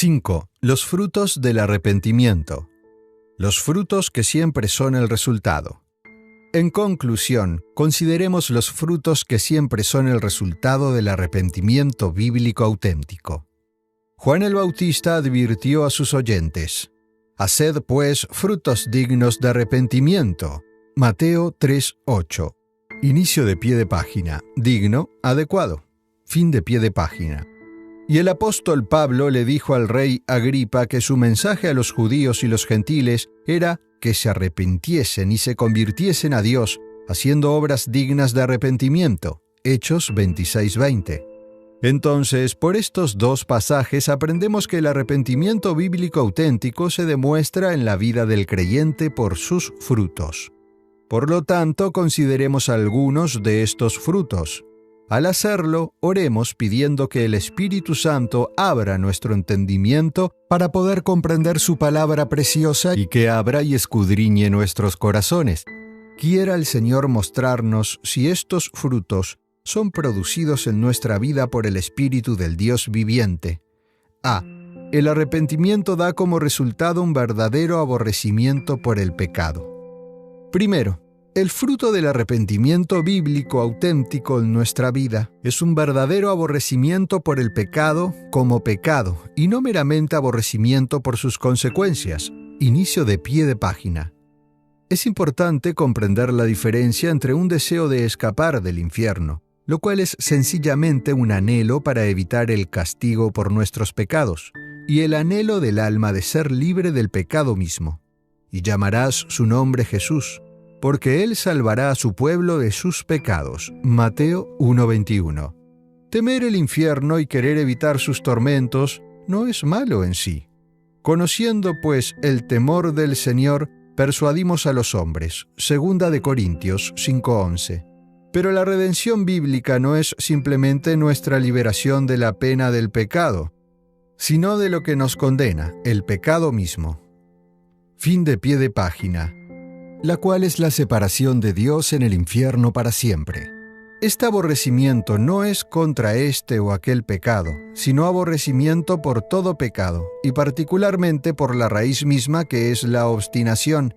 5. Los frutos del arrepentimiento. Los frutos que siempre son el resultado. En conclusión, consideremos los frutos que siempre son el resultado del arrepentimiento bíblico auténtico. Juan el Bautista advirtió a sus oyentes: «Haced, pues, frutos dignos de arrepentimiento». Mateo 3:8. Inicio de pie de página. Digno, adecuado. Fin de pie de página. Y el apóstol Pablo le dijo al rey Agripa que su mensaje a los judíos y los gentiles era que se arrepintiesen y se convirtiesen a Dios, haciendo obras dignas de arrepentimiento. Hechos 26:20. Entonces, por estos dos pasajes aprendemos que el arrepentimiento bíblico auténtico se demuestra en la vida del creyente por sus frutos. Por lo tanto, consideremos algunos de estos frutos. Al hacerlo, oremos pidiendo que el Espíritu Santo abra nuestro entendimiento para poder comprender su palabra preciosa y que abra y escudriñe nuestros corazones. Quiera el Señor mostrarnos si estos frutos son producidos en nuestra vida por el Espíritu del Dios viviente. A. El arrepentimiento da como resultado un verdadero aborrecimiento por el pecado. Primero, el fruto del arrepentimiento bíblico auténtico en nuestra vida es un verdadero aborrecimiento por el pecado como pecado y no meramente aborrecimiento por sus consecuencias. Inicio de pie de página. Es importante comprender la diferencia entre un deseo de escapar del infierno, lo cual es sencillamente un anhelo para evitar el castigo por nuestros pecados, y el anhelo del alma de ser libre del pecado mismo. Y llamarás su nombre Jesús, porque Él salvará a su pueblo de sus pecados. Mateo 1:21. Temer el infierno y querer evitar sus tormentos no es malo en sí. Conociendo, pues, el temor del Señor, persuadimos a los hombres. 2 de Corintios 5:11. Pero la redención bíblica no es simplemente nuestra liberación de la pena del pecado, sino de lo que nos condena, el pecado mismo. Fin de pie de página. La cual es la separación de Dios en el infierno para siempre. Este aborrecimiento no es contra este o aquel pecado, sino aborrecimiento por todo pecado, y particularmente por la raíz misma que es la obstinación.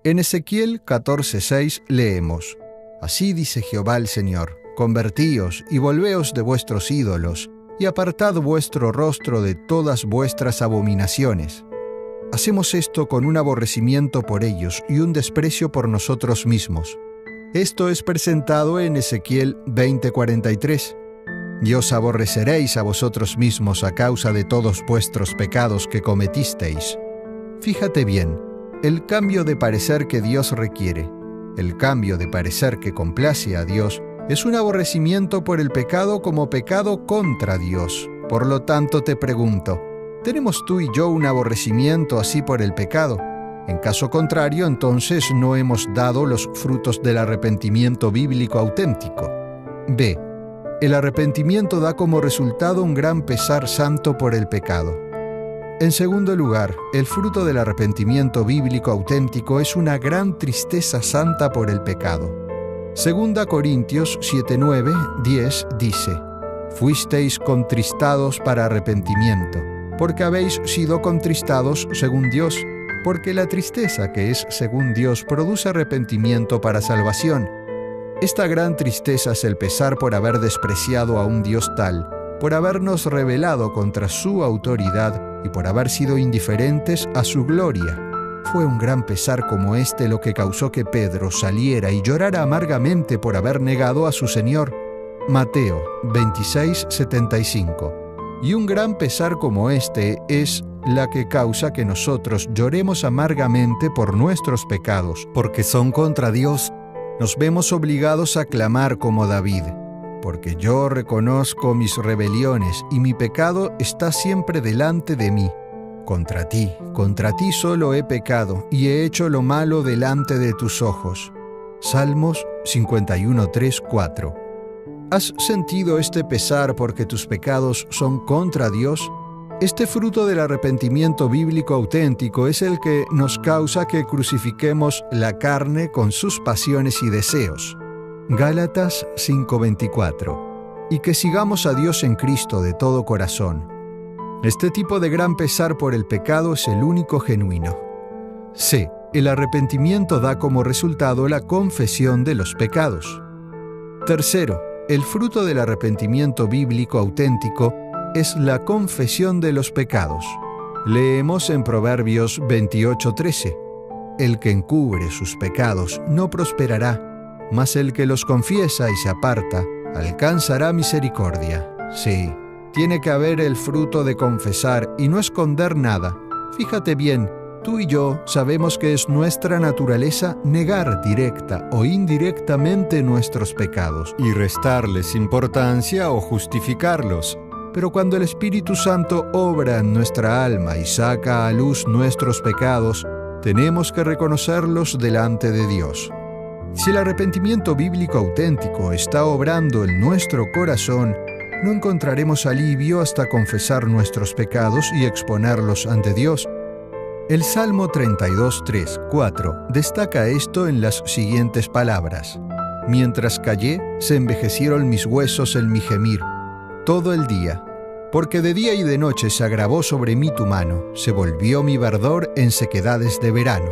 En Ezequiel 14:6 leemos: «Así dice Jehová el Señor, convertíos y volveos de vuestros ídolos, y apartad vuestro rostro de todas vuestras abominaciones». Hacemos esto con un aborrecimiento por ellos y un desprecio por nosotros mismos. Esto es presentado en Ezequiel 20:43. «Y os aborreceréis a vosotros mismos a causa de todos vuestros pecados que cometisteis». Fíjate bien, el cambio de parecer que Dios requiere, el cambio de parecer que complace a Dios, es un aborrecimiento por el pecado como pecado contra Dios. Por lo tanto, te pregunto, ¿tenemos tú y yo un aborrecimiento así por el pecado? En caso contrario, entonces no hemos dado los frutos del arrepentimiento bíblico auténtico. B. El arrepentimiento da como resultado un gran pesar santo por el pecado. En segundo lugar, el fruto del arrepentimiento bíblico auténtico es una gran tristeza santa por el pecado. 2 Corintios 7:9, 10 dice: «Fuisteis contristados para arrepentimiento, porque habéis sido contristados según Dios, porque la tristeza que es según Dios produce arrepentimiento para salvación». Esta gran tristeza es el pesar por haber despreciado a un Dios tal, por habernos rebelado contra su autoridad y por haber sido indiferentes a su gloria. Fue un gran pesar como este lo que causó que Pedro saliera y llorara amargamente por haber negado a su Señor. Mateo 26:75. Y un gran pesar como este es la que causa que nosotros lloremos amargamente por nuestros pecados, porque son contra Dios. Nos vemos obligados a clamar como David: «Porque yo reconozco mis rebeliones y mi pecado está siempre delante de mí. Contra ti solo he pecado y he hecho lo malo delante de tus ojos». Salmos 51:3, 4. ¿Has sentido este pesar porque tus pecados son contra Dios? Este fruto del arrepentimiento bíblico auténtico es el que nos causa que crucifiquemos la carne con sus pasiones y deseos. Gálatas 5:24. Y que sigamos a Dios en Cristo de todo corazón. Este tipo de gran pesar por el pecado es el único genuino. C. El arrepentimiento da como resultado la confesión de los pecados. Tercero, el fruto del arrepentimiento bíblico auténtico es la confesión de los pecados. Leemos en Proverbios 28:13. El que encubre sus pecados no prosperará, mas el que los confiesa y se aparta alcanzará misericordia. Sí, tiene que haber el fruto de confesar y no esconder nada. Fíjate bien, tú y yo sabemos que es nuestra naturaleza negar directa o indirectamente nuestros pecados y restarles importancia o justificarlos. Pero cuando el Espíritu Santo obra en nuestra alma y saca a luz nuestros pecados, tenemos que reconocerlos delante de Dios. Si el arrepentimiento bíblico auténtico está obrando en nuestro corazón, no encontraremos alivio hasta confesar nuestros pecados y exponerlos ante Dios. El Salmo 32:3-4 destaca esto en las siguientes palabras: Mientras callé, se envejecieron mis huesos en mi gemir, todo el día, porque de día y de noche se agravó sobre mí tu mano, se volvió mi verdor en sequedades de verano.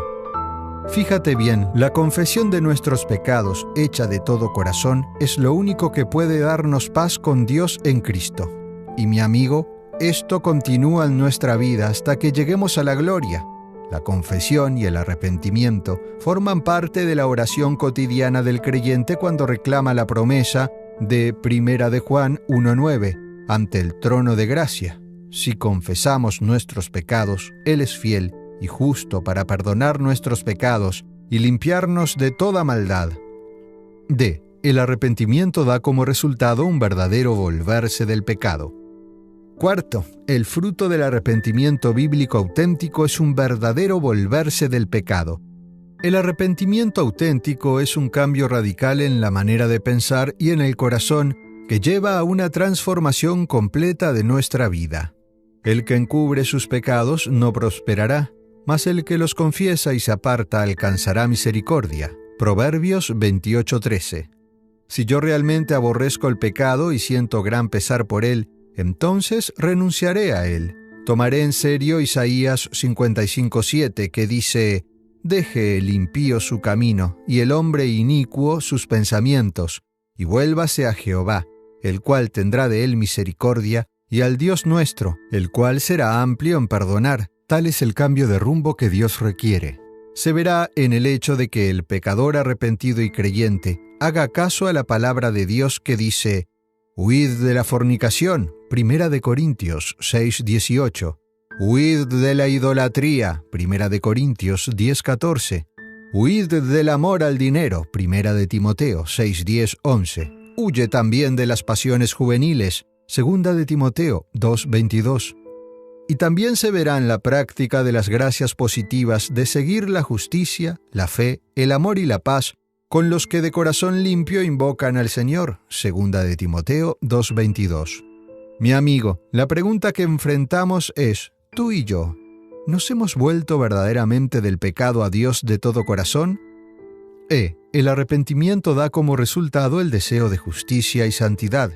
Fíjate bien, la confesión de nuestros pecados, hecha de todo corazón, es lo único que puede darnos paz con Dios en Cristo. Y mi amigo, esto continúa en nuestra vida hasta que lleguemos a la gloria. La confesión y el arrepentimiento forman parte de la oración cotidiana del creyente cuando reclama la promesa de 1 de Juan 1:9, ante el trono de gracia. Si confesamos nuestros pecados, Él es fiel y justo para perdonar nuestros pecados y limpiarnos de toda maldad. D. El arrepentimiento da como resultado un verdadero volverse del pecado. Cuarto, el fruto del arrepentimiento bíblico auténtico es un verdadero volverse del pecado. El arrepentimiento auténtico es un cambio radical en la manera de pensar y en el corazón que lleva a una transformación completa de nuestra vida. El que encubre sus pecados no prosperará, mas el que los confiesa y se aparta alcanzará misericordia. Proverbios 28:13. Si yo realmente aborrezco el pecado y siento gran pesar por él, entonces renunciaré a él. Tomaré en serio Isaías 55:7, que dice: Deje el impío su camino y el hombre inicuo sus pensamientos, y vuélvase a Jehová, el cual tendrá de él misericordia, y al Dios nuestro, el cual será amplio en perdonar. Tal es el cambio de rumbo que Dios requiere. Se verá en el hecho de que el pecador arrepentido y creyente haga caso a la palabra de Dios que dice: Huid de la fornicación, 1 de Corintios 6:18. Huid de la idolatría, 1 de Corintios 10:14. Huid del amor al dinero, 1 de Timoteo 6:10-11. Huye también de las pasiones juveniles, 2 de Timoteo 2:22. Y también se verá en la práctica de las gracias positivas de seguir la justicia, la fe, el amor y la paz con los que de corazón limpio invocan al Señor, 2 de Timoteo 2:22. Mi amigo, la pregunta que enfrentamos es: ¿tú y yo nos hemos vuelto verdaderamente del pecado a Dios de todo corazón? El arrepentimiento da como resultado el deseo de justicia y santidad.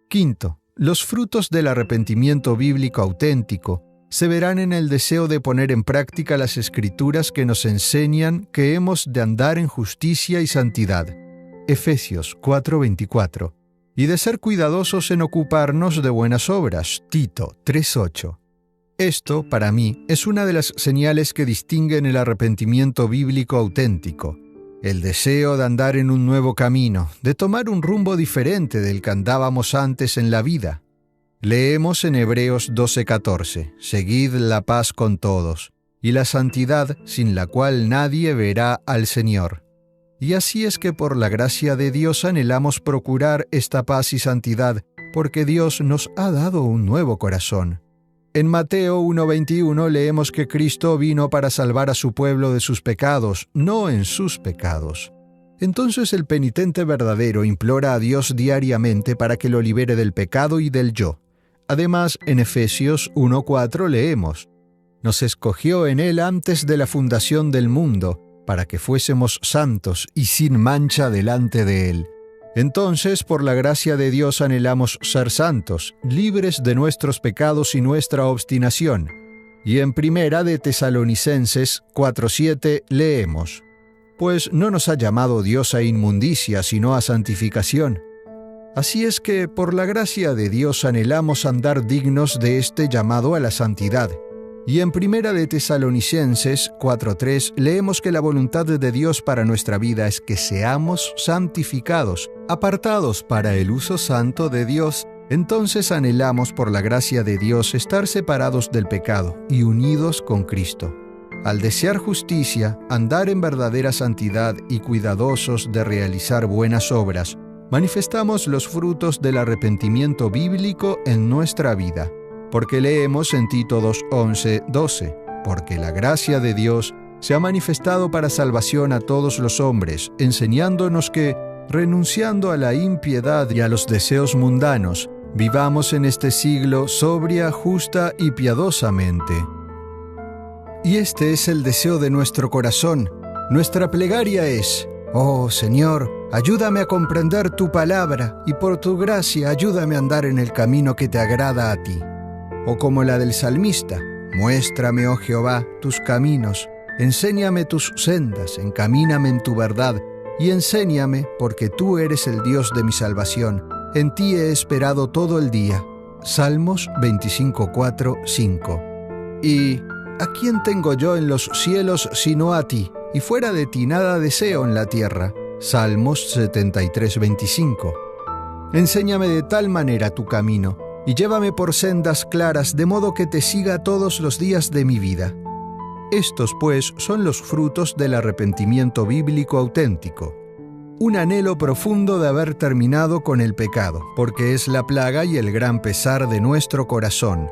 Quinto, los frutos del arrepentimiento bíblico auténtico se verán en el deseo de poner en práctica las Escrituras que nos enseñan que hemos de andar en justicia y santidad. Efesios 4:24. Y de ser cuidadosos en ocuparnos de buenas obras. Tito 3:8. Esto, para mí, es una de las señales que distinguen el arrepentimiento bíblico auténtico. El deseo de andar en un nuevo camino, de tomar un rumbo diferente del que andábamos antes en la vida. Leemos en Hebreos 12:14, «Seguid la paz con todos, y la santidad sin la cual nadie verá al Señor». Y así es que por la gracia de Dios anhelamos procurar esta paz y santidad, porque Dios nos ha dado un nuevo corazón. En Mateo 1:21 leemos que Cristo vino para salvar a su pueblo de sus pecados, no en sus pecados. Entonces el penitente verdadero implora a Dios diariamente para que lo libere del pecado y del yo. Además, en Efesios 1:4 leemos: «Nos escogió en Él antes de la fundación del mundo, para que fuésemos santos y sin mancha delante de Él». Entonces, por la gracia de Dios anhelamos ser santos, libres de nuestros pecados y nuestra obstinación. Y en Primera de Tesalonicenses 4:7 leemos: Pues no nos ha llamado Dios a inmundicia, sino a santificación. Así es que, por la gracia de Dios anhelamos andar dignos de este llamado a la santidad. Y en Primera de Tesalonicenses 4:3 leemos que la voluntad de Dios para nuestra vida es que seamos santificados, apartados para el uso santo de Dios. Entonces anhelamos por la gracia de Dios estar separados del pecado y unidos con Cristo. Al desear justicia, andar en verdadera santidad y cuidadosos de realizar buenas obras, manifestamos los frutos del arrepentimiento bíblico en nuestra vida. Porque leemos en Tito 2:11-12, porque la gracia de Dios se ha manifestado para salvación a todos los hombres, enseñándonos que, renunciando a la impiedad y a los deseos mundanos, vivamos en este siglo sobria, justa y piadosamente. Y este es el deseo de nuestro corazón. Nuestra plegaria es: Oh Señor, ayúdame a comprender tu palabra y por tu gracia ayúdame a andar en el camino que te agrada a ti. O como la del salmista: Muéstrame, oh Jehová, tus caminos, enséñame tus sendas, encamíname en tu verdad, y enséñame, porque tú eres el Dios de mi salvación. En ti he esperado todo el día. Salmos 25:4-5. Y ¿a quién tengo yo en los cielos sino a ti? Y fuera de ti nada deseo en la tierra. Salmos 73:25. Enséñame de tal manera tu camino, y llévame por sendas claras, de modo que te siga todos los días de mi vida. Estos, pues, son los frutos del arrepentimiento bíblico auténtico. Un anhelo profundo de haber terminado con el pecado, porque es la plaga y el gran pesar de nuestro corazón.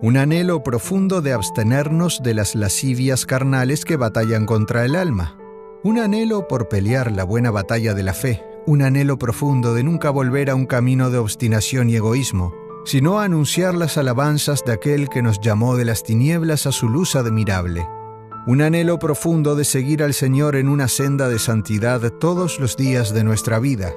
Un anhelo profundo de abstenernos de las lascivias carnales que batallan contra el alma. Un anhelo por pelear la buena batalla de la fe. Un anhelo profundo de nunca volver a un camino de obstinación y egoísmo, sino a anunciar las alabanzas de aquel que nos llamó de las tinieblas a su luz admirable. Un anhelo profundo de seguir al Señor en una senda de santidad todos los días de nuestra vida.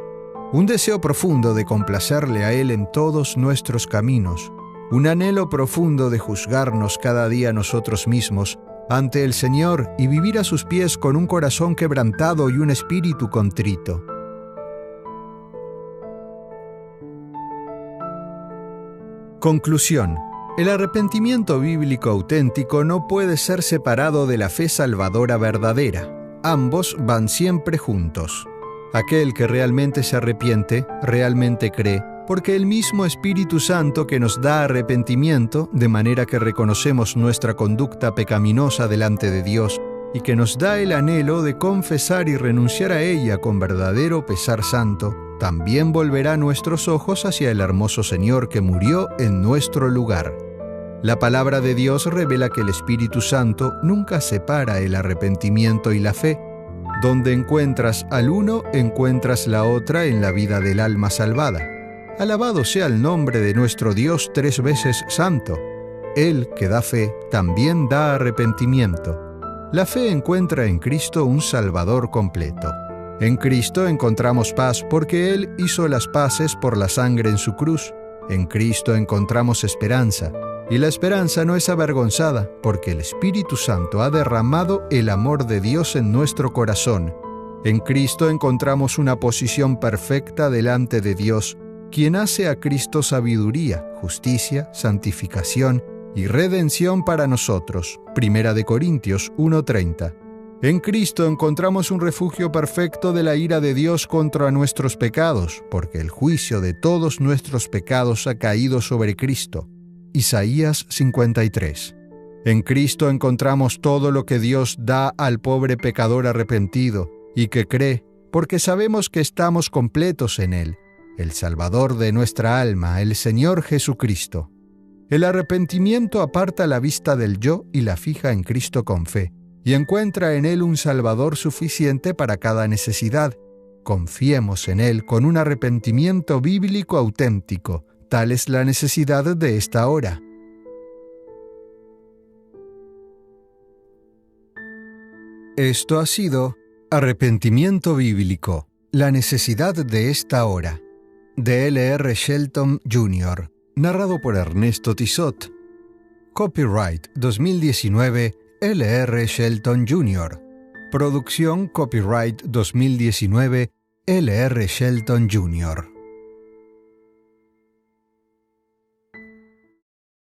Un deseo profundo de complacerle a Él en todos nuestros caminos. Un anhelo profundo de juzgarnos cada día nosotros mismos ante el Señor y vivir a sus pies con un corazón quebrantado y un espíritu contrito. Conclusión. El arrepentimiento bíblico auténtico no puede ser separado de la fe salvadora verdadera. Ambos van siempre juntos. Aquel que realmente se arrepiente, realmente cree, porque el mismo Espíritu Santo que nos da arrepentimiento, de manera que reconocemos nuestra conducta pecaminosa delante de Dios, y que nos da el anhelo de confesar y renunciar a ella con verdadero pesar santo, también volverá nuestros ojos hacia el hermoso Señor que murió en nuestro lugar. La palabra de Dios revela que el Espíritu Santo nunca separa el arrepentimiento y la fe. Donde encuentras al uno, encuentras la otra en la vida del alma salvada. Alabado sea el nombre de nuestro Dios 3 veces santo. Él que da fe, también da arrepentimiento. La fe encuentra en Cristo un Salvador completo. En Cristo encontramos paz porque Él hizo las paces por la sangre en su cruz. En Cristo encontramos esperanza. Y la esperanza no es avergonzada, porque el Espíritu Santo ha derramado el amor de Dios en nuestro corazón. En Cristo encontramos una posición perfecta delante de Dios, quien hace a Cristo sabiduría, justicia, santificación y redención para nosotros. 1 Corintios 1:30. En Cristo encontramos un refugio perfecto de la ira de Dios contra nuestros pecados, porque el juicio de todos nuestros pecados ha caído sobre Cristo. Isaías 53. En Cristo encontramos todo lo que Dios da al pobre pecador arrepentido y que cree, porque sabemos que estamos completos en Él, el Salvador de nuestra alma, el Señor Jesucristo. El arrepentimiento aparta la vista del yo y la fija en Cristo con fe, y encuentra en Él un Salvador suficiente para cada necesidad. Confiemos en Él con un arrepentimiento bíblico auténtico. Tal es la necesidad de esta hora. Esto ha sido Arrepentimiento Bíblico, La necesidad de esta hora, de L.R. Shelton Jr., narrado por Ernesto Tissot. Copyright 2019 L.R. Shelton Jr. Producción Copyright 2019 L.R. Shelton Jr.